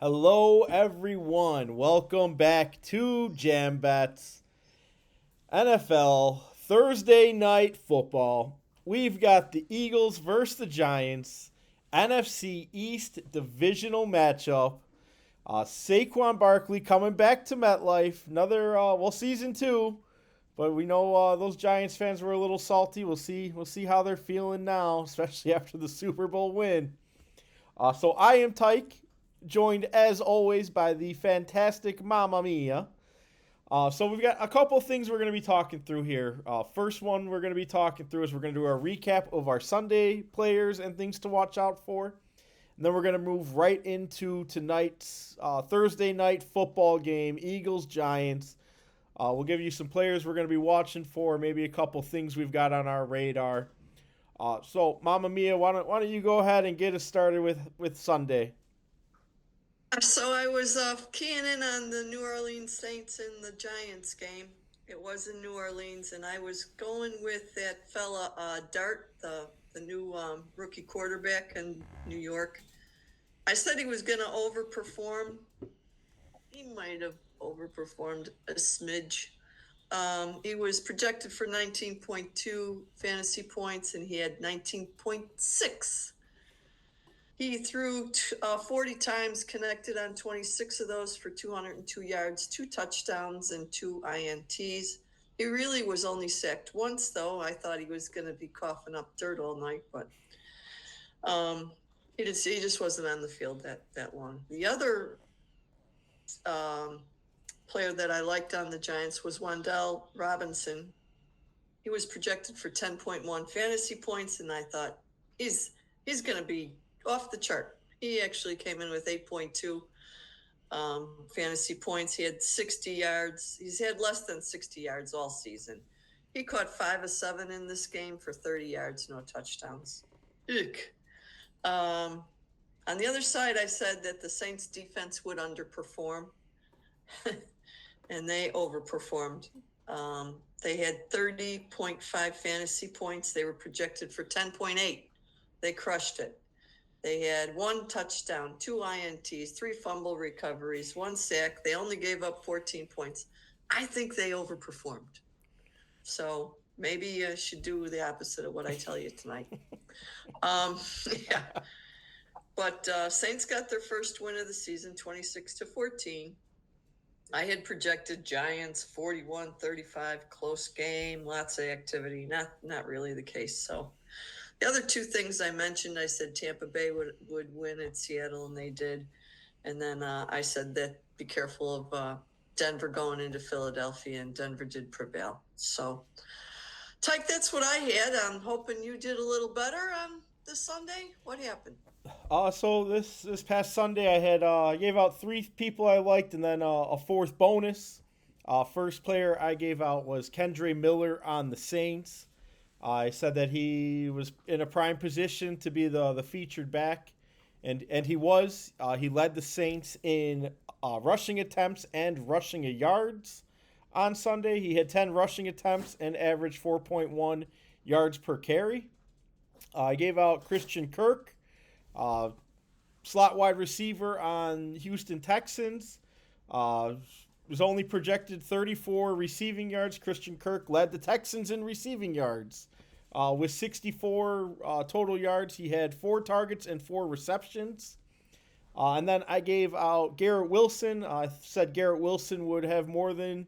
Hello, everyone. Welcome back to Jam Bets NFL Thursday Night Football. We've got the Eagles versus the Giants, NFC East Divisional matchup. Saquon Barkley coming back to MetLife. Another season two, but we know those Giants fans were a little salty. We'll see how they're feeling now, especially after the Super Bowl win. So I am Tike, joined as always by the fantastic Mamma Mia. So we've got a couple things we're going to be talking through here. First one we're going to be talking through is we're going to do a recap of our Sunday players and things to watch out for. And then we're going to move right into tonight's Thursday night football game, Eagles-Giants. We'll give you some players we're going to be watching for, maybe a couple things we've got on our radar. So, Mamma Mia, why don't you go ahead and get us started with Sunday? So I was keying in on the New Orleans Saints and the Giants game. It was in New Orleans, and I was going with that fella Dart, the new rookie quarterback in New York. I said he was going to overperform. He might have overperformed a smidge. He was projected for 19.2 fantasy points, and he had 19.6. He threw 40 times, connected on 26 of those for 202 yards, 2 touchdowns, and 2 INTs. He really was only sacked once, though. I thought he was going to be coughing up dirt all night, but he just wasn't on the field that long. The other player that I liked on the Giants was Wan'Dale Robinson. He was projected for 10.1 fantasy points, and I thought he's going to be off the chart. He actually came in with 8.2 fantasy points. He had 60 yards. He's had less than 60 yards all season. He caught 5 of 7 in this game for 30 yards, no touchdowns. On the other side, I said that the Saints defense would underperform, and they overperformed. They had 30.5 fantasy points. They were projected for 10.8. They crushed it. They had 1 touchdown, 2 INTs, 3 fumble recoveries, 1 sack. They only gave up 14 points. I think they overperformed. So maybe you should do the opposite of what I tell you tonight. Yeah. But Saints got their first win of the season, 26-14. I had projected Giants 41-35, close game, lots of activity. Not really the case. So the other 2 things I mentioned, I said Tampa Bay would win at Seattle, and they did. And then I said that be careful of Denver going into Philadelphia, and Denver did prevail. So, Tyke, that's what I had. I'm hoping you did a little better on this Sunday. What happened? So this past Sunday I had gave out 3 people I liked and then a 4th bonus. First player I gave out was Kendre Miller on the Saints. I said that he was in a prime position to be the featured back, and he was. He led the Saints in rushing attempts and rushing yards on Sunday. He had 10 rushing attempts and averaged 4.1 yards per carry. I gave out Christian Kirk, slot wide receiver on Houston Texans. Was only projected 34 receiving yards. Christian Kirk led the Texans in receiving yards. With 64 total yards, he had 4 targets and 4 receptions. And then I gave out Garrett Wilson. I said Garrett Wilson would have more than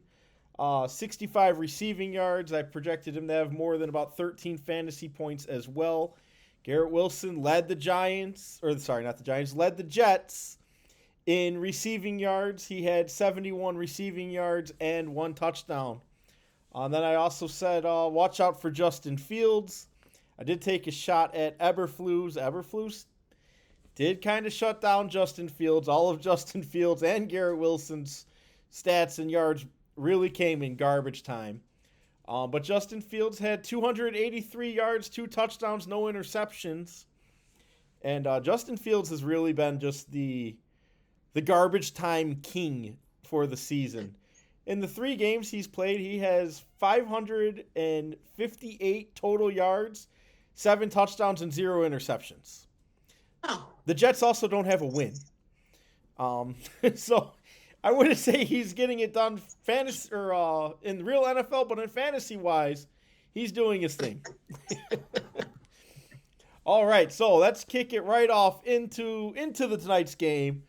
65 receiving yards. I projected him to have more than about 13 fantasy points as well. Garrett Wilson led the Giants, led the Jets in receiving yards. He had 71 receiving yards and 1 touchdown. Then I also said, watch out for Justin Fields. I did take a shot at Eberflus. Eberflus did kind of shut down Justin Fields. All of Justin Fields and Garrett Wilson's stats and yards really came in garbage time. But Justin Fields had 283 yards, 2 touchdowns, no interceptions. And Justin Fields has really been just the garbage time king for the season. In the 3 games he's played, he has 558 total yards, 7 touchdowns, and 0 interceptions. Oh, The Jets also don't have a win. Um, so I wouldn't say he's getting it done fantasy or in real NFL, but in fantasy wise, he's doing his thing. All right, so let's kick it right off into the tonight's game.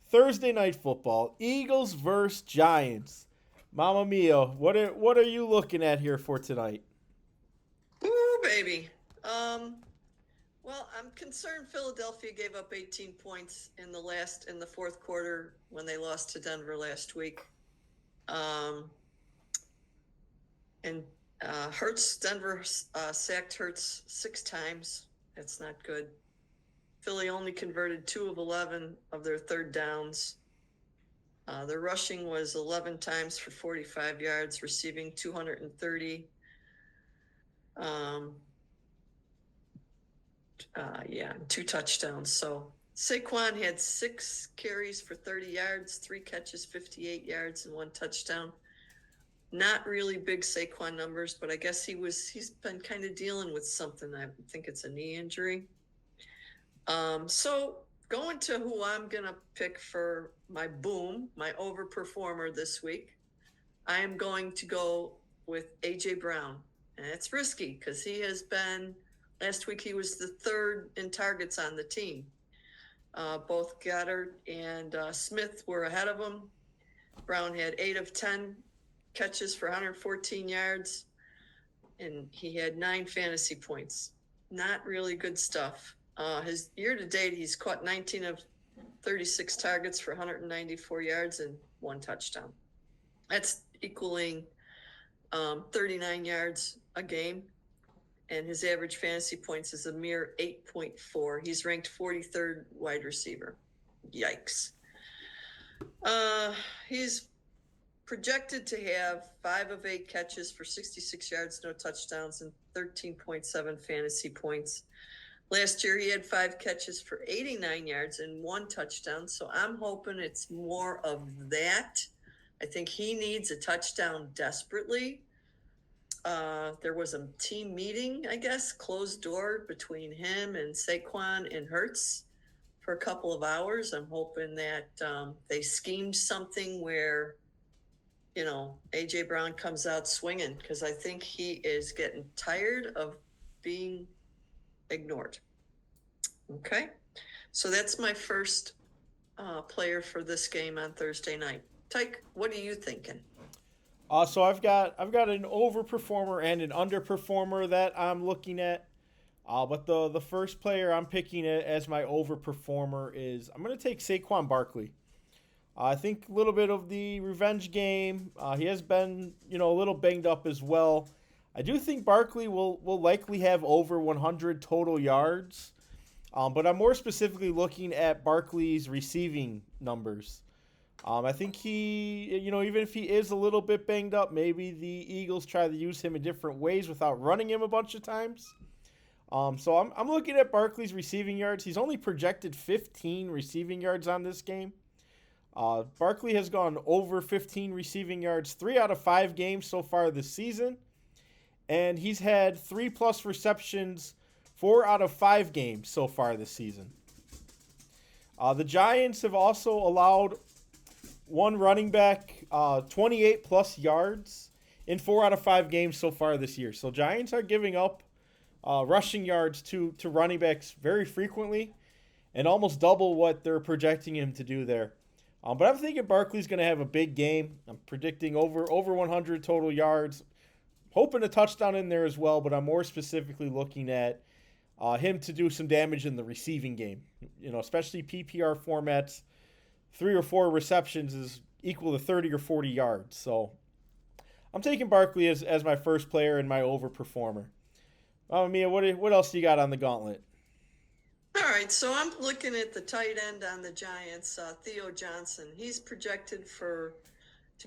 Thursday night football, Eagles versus Giants. Mamma Mia, what are you looking at here for tonight? Ooh, baby. Um, well, I'm concerned Philadelphia gave up 18 points in the fourth quarter when they lost to Denver last week. Um, and Denver sacked Hurts 6 times. That's not good. Philly only converted 2 of 11 of their third downs. Their rushing was 11 times for 45 yards, receiving 230. Yeah, 2 touchdowns. So Saquon had 6 carries for 30 yards, 3 catches, 58 yards, and 1 touchdown. Not really big Saquon numbers, but I guess he's been kind of dealing with something. I think it's a knee injury. So going to who I'm gonna pick for my overperformer this week, I am going to go with AJ Brown. And it's risky because he has been, last week he was the 3rd in targets on the team. Both Goddard and Smith were ahead of him. Brown had 8 of 10 catches for 114 yards, and he had 9 fantasy points. Not really good stuff. His year-to-date, he's caught 19 of 36 targets for 194 yards and 1 touchdown. That's equaling 39 yards a game, and his average fantasy points is a mere 8.4. He's ranked 43rd wide receiver. Yikes. He's projected to have 5 of 8 catches for 66 yards, no touchdowns, and 13.7 fantasy points. Last year, he had 5 catches for 89 yards and 1 touchdown, so I'm hoping it's more of that. I think he needs a touchdown desperately. There was a team meeting, I guess, closed door between him and Saquon and Hurts for a couple of hours. I'm hoping that they schemed something where, A.J. Brown comes out swinging, because I think he is getting tired of being ignored. Okay, so that's my first player for this game on Thursday night. Tyke, what are you thinking? So I've got an overperformer and an underperformer that I'm looking at. But the first player I'm picking as my overperformer is I'm going to take Saquon Barkley. I think a little bit of the revenge game. He has been a little banged up as well. I do think Barkley will likely have over 100 total yards. But I'm more specifically looking at Barkley's receiving numbers. I think he, even if he is a little bit banged up, maybe the Eagles try to use him in different ways without running him a bunch of times. So I'm looking at Barkley's receiving yards. He's only projected 15 receiving yards on this game. Barkley has gone over 15 receiving yards 3 out of 5 games so far this season. And he's had 3+ receptions 4 out of 5 games so far this season. The Giants have also allowed one running back 28 plus yards in 4 out of 5 games so far this year. So Giants are giving up rushing yards to running backs very frequently, and almost double what they're projecting him to do there. But I'm thinking Barkley's going to have a big game. I'm predicting over 100 total yards, hoping a touchdown in there as well. But I'm more specifically looking at him to do some damage in the receiving game. Especially PPR formats, 3 or 4 receptions is equal to 30 or 40 yards. So I'm taking Barkley as my first player and my overperformer. Mia, what else do you got on the gauntlet? All right, so I'm looking at the tight end on the Giants, Theo Johnson. He's projected to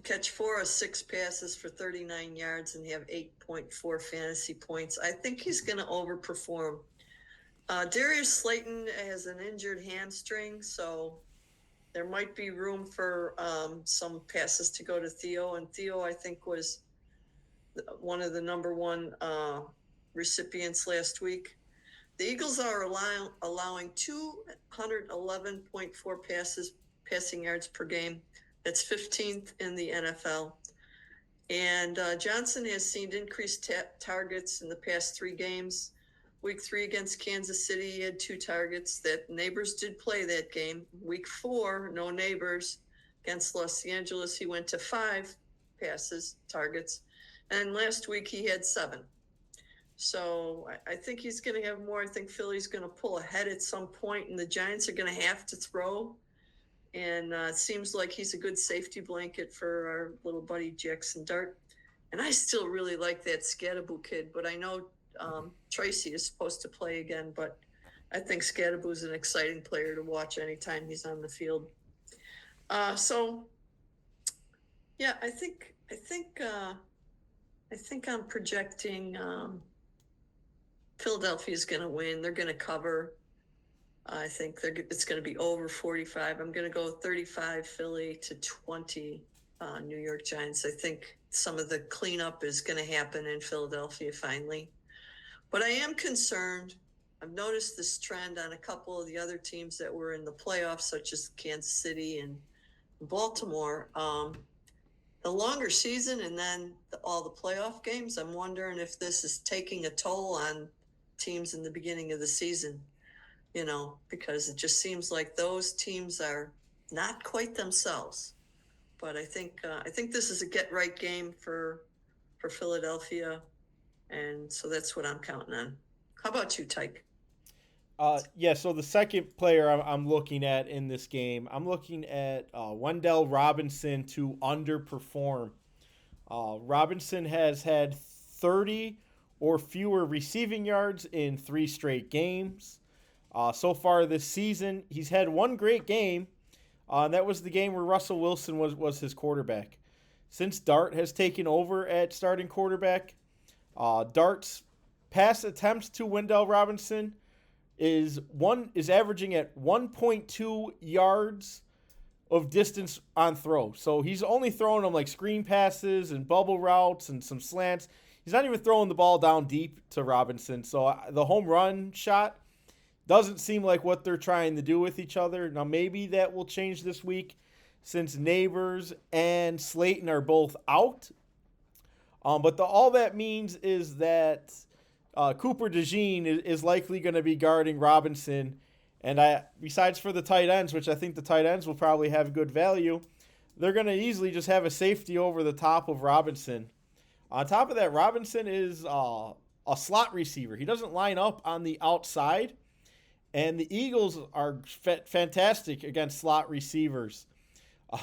catch 4 of 6 passes for 39 yards and have 8.4 fantasy points. I think he's going to overperform. Darius Slayton has an injured hamstring, so there might be room for some passes to go to Theo. And Theo, I think, was one of the number 1 recipients last week. The Eagles are allowing 211.4 passes passing yards per game. That's 15th in the NFL. And Johnson has seen increased targets in the past 3 games. Week 3 against Kansas City, he had 2 targets. That Neighbors did play that game. Week 4, no Neighbors. Against Los Angeles, he went to 5 targets. And last week he had 7. So I think he's going to have more. I think Philly's going to pull ahead at some point, and the Giants are going to have to throw. And it seems like he's a good safety blanket for our little buddy Jackson Dart. And I still really like that Scadaboo kid, but I know Tracy is supposed to play again, but I think Scadaboo's an exciting player to watch anytime he's on the field. So yeah, I think I'm projecting Philadelphia's going to win. They're going to cover. I think it's going to be over 45. I'm going to go 35 Philly to 20 New York Giants. I think some of the cleanup is going to happen in Philadelphia finally. But I am concerned. I've noticed this trend on a couple of the other teams that were in the playoffs, such as Kansas City and Baltimore. The longer season and then all the playoff games, I'm wondering if this is taking a toll on teams in the beginning of the season, because it just seems like those teams are not quite themselves. But I think this is a get-right game for Philadelphia, and so that's what I'm counting on. How about you, Tike? Yeah, so the second player I'm looking at in this game, I'm looking at Wendell Robinson to underperform. Robinson has had 30 or fewer receiving yards in 3 straight games. So far this season, he's had one great game, and that was the game where Russell Wilson was his quarterback. Since Dart has taken over at starting quarterback, Dart's pass attempts to Wendell Robinson is averaging at 1.2 yards of distance on throw. So he's only throwing them like screen passes and bubble routes and some slants. He's not even throwing the ball down deep to Robinson. So the home run shot doesn't seem like what they're trying to do with each other. Now maybe that will change this week since Neighbors and Slayton are both out. But all that means is that Cooper DeJean is likely going to be guarding Robinson. And besides for the tight ends, which I think the tight ends will probably have good value, they're going to easily just have a safety over the top of Robinson. On top of that, Robinson is a slot receiver. He doesn't line up on the outside. And the Eagles are fantastic against slot receivers.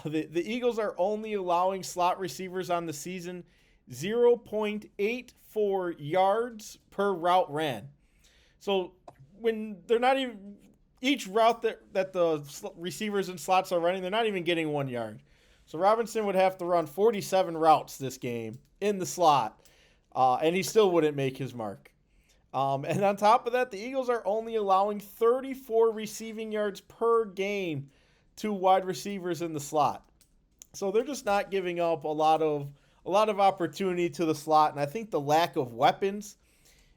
The Eagles are only allowing slot receivers on the season 0.84 yards per route ran. So when they're not even, each route that the receivers and slots are running, they're not even getting 1 yard. So Robinson would have to run 47 routes this game in the slot, and he still wouldn't make his mark. And on top of that, the Eagles are only allowing 34 receiving yards per game to wide receivers in the slot. So they're just not giving up a lot of opportunity to the slot, and I think the lack of weapons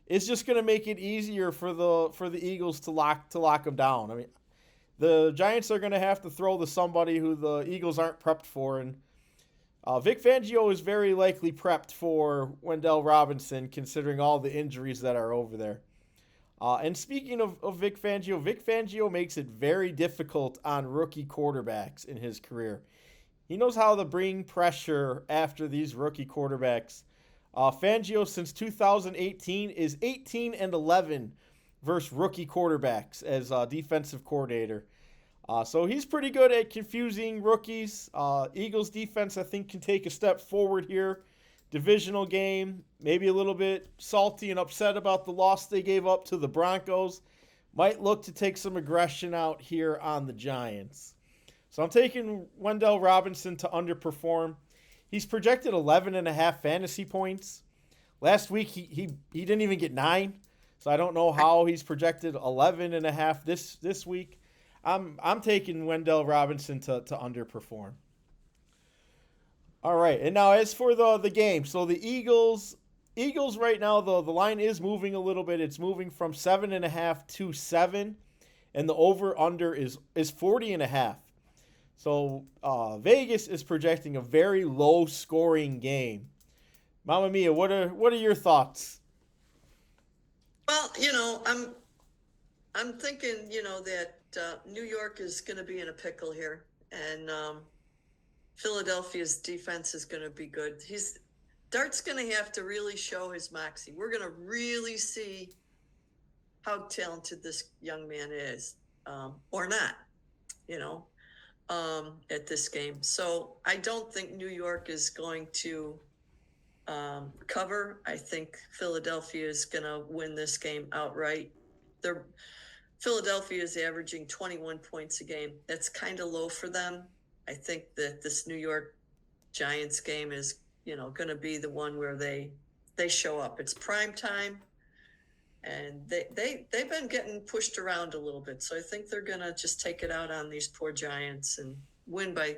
is just going to make it easier for the Eagles to lock them down. I mean, the Giants are going to have to throw to somebody who the Eagles aren't prepped for, and Vic Fangio is very likely prepped for Wendell Robinson, considering all the injuries that are over there. And speaking of Vic Fangio makes it very difficult on rookie quarterbacks in his career. He knows how to bring pressure after these rookie quarterbacks. Fangio, since 2018, is 18-11 versus rookie quarterbacks as defensive coordinator. So he's pretty good at confusing rookies. Eagles defense, I think, can take a step forward here. Divisional game, maybe a little bit salty and upset about the loss they gave up to the Broncos. Might look to take some aggression out here on the Giants. So I'm taking Wendell Robinson to underperform. He's projected 11.5 fantasy points. Last week, he didn't even get 9. So I don't know how he's projected 11.5 this week. I'm taking Wendell Robinson to underperform. All right, and now as for the game, so the Eagles right now, the line is moving a little bit. It's moving from 7.5 to 7, and the over/under is 40.5. So Vegas is projecting a very low-scoring game. Mamma Mia, what are your thoughts? Well, I'm thinking, that New York is going to be in a pickle here, and Philadelphia's defense is going to be good. Dart's going to have to really show his moxie. We're going to really see how talented this young man is, or not, at this game. So I don't think New York is going to cover. I think Philadelphia is going to win this game outright. Philadelphia is averaging 21 points a game. That's kind of low for them. I think that this New York Giants game is, going to be the one where they show up. It's prime time, and they've been getting pushed around a little bit. So I think they're going to just take it out on these poor Giants and win by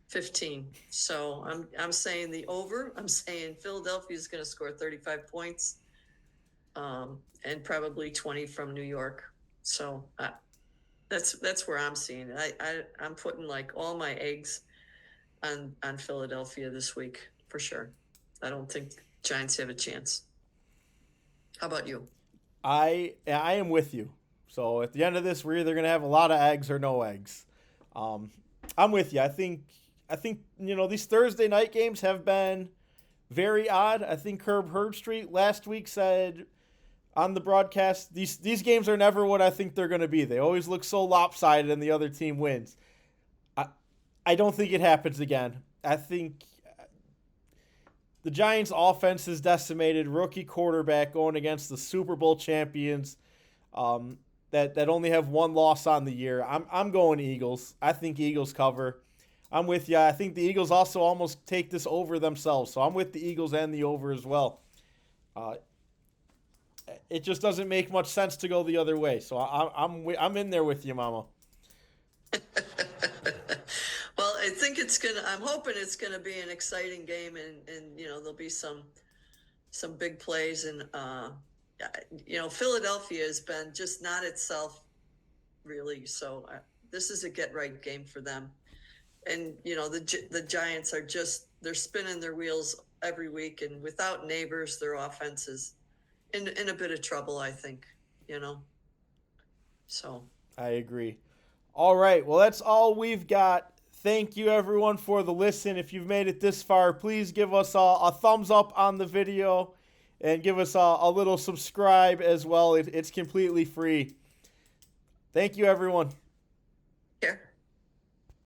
15. So I'm saying the over. I'm saying Philadelphia is going to score 35 points, and probably 20 from New York. So that's where I'm seeing it. I'm putting like all my eggs on Philadelphia this week for sure. I don't think Giants have a chance. How about you? I am with you. So at the end of this, we're either going to have a lot of eggs or no eggs. I'm with you. I think these Thursday night games have been very odd. I think Herb Herbstreit last week said on the broadcast, these games are never what I think they're going to be. They always look so lopsided and the other team wins. I don't think it happens again. I think the Giants' offense is decimated. Rookie quarterback going against the Super Bowl champions that only have one loss on the year. I'm going Eagles. I think Eagles cover. I'm with you. I think the Eagles also almost take this over themselves. So I'm with the Eagles and the over as well. It just doesn't make much sense to go the other way. So I'm in there with you, Mama. Well, I'm hoping it's gonna be an exciting game, and there'll be some big plays, and Philadelphia has been just not itself really. So this is a get right game for them, and the Giants are they're spinning their wheels every week, and without Neighbors, their offense is in a bit of trouble, I think. So I agree. All right. Well, that's all we've got. Thank you, everyone, for the listen. If you've made it this far, please give us a thumbs up on the video and give us a little subscribe as well. It's completely free. Thank you, everyone.